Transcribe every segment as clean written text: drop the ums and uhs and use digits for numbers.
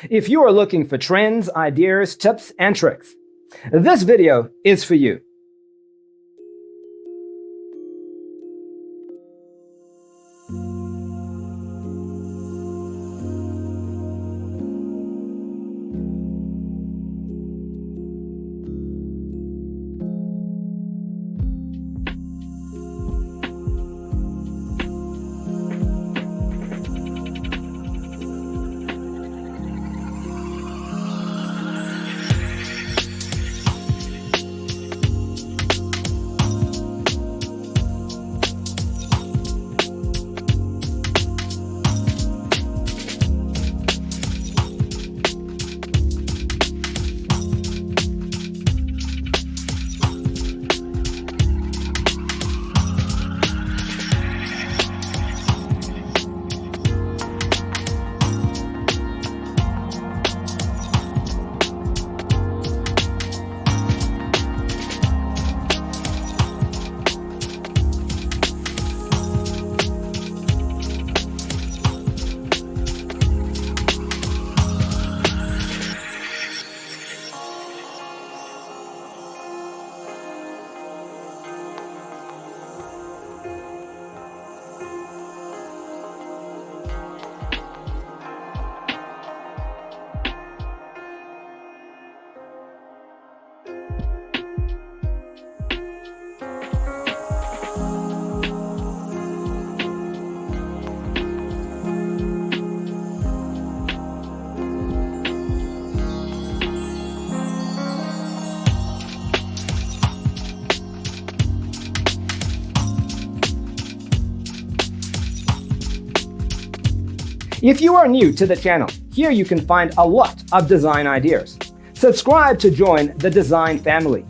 If you are looking for trends, ideas, tips, and tricks, this video is for you. If you are new to the channel, here you can find a lot of design ideas. Subscribe to join the design family.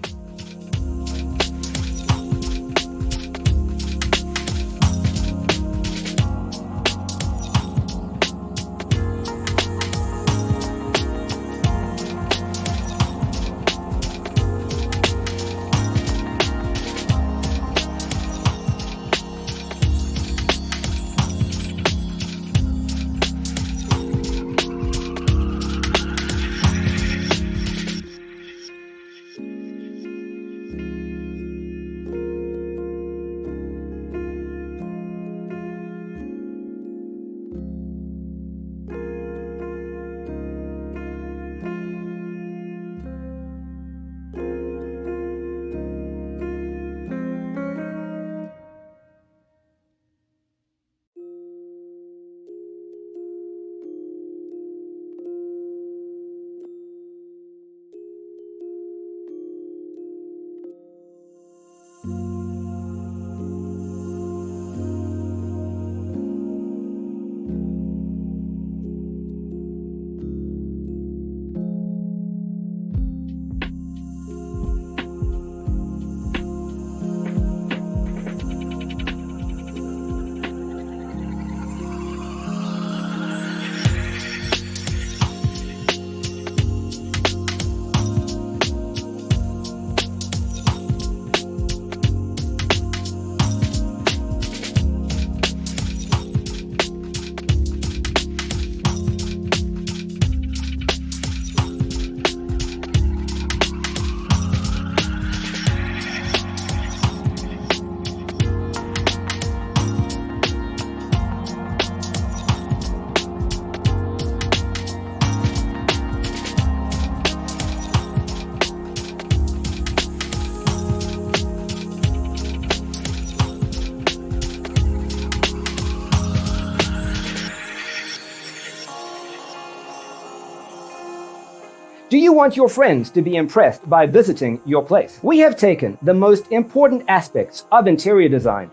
Do you want your friends to be impressed by visiting your place? We have taken the most important aspects of interior design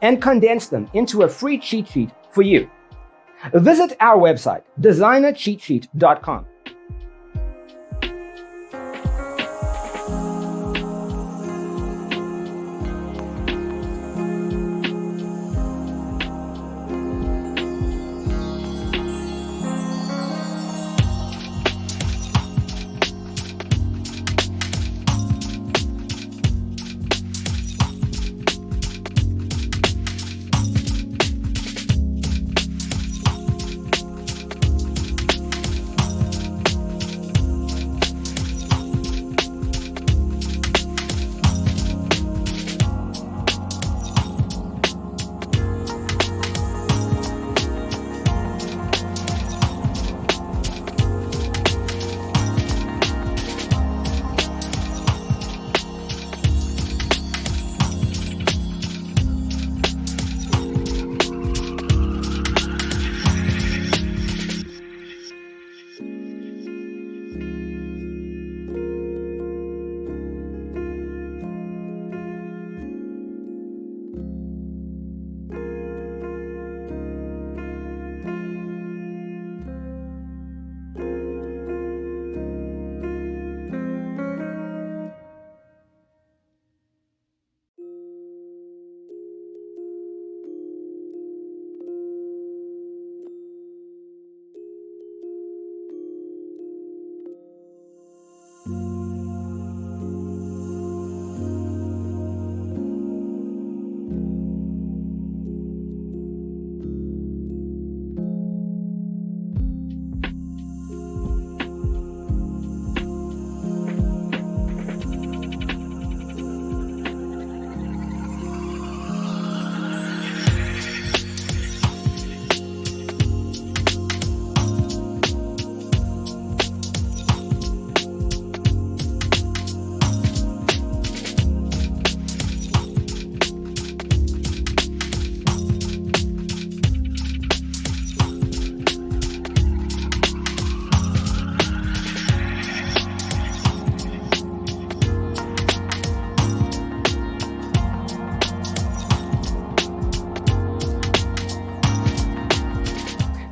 and condensed them into a free cheat sheet for you. Visit our website, designercheatsheet.com.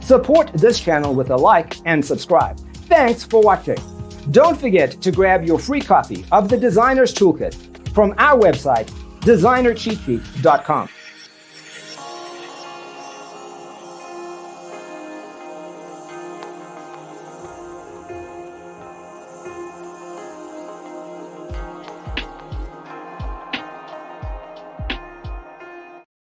Support this channel with a like and subscribe. Thanks for watching. Don't forget to grab your free copy of the Designer's Toolkit from our website, designercheatsheet.com.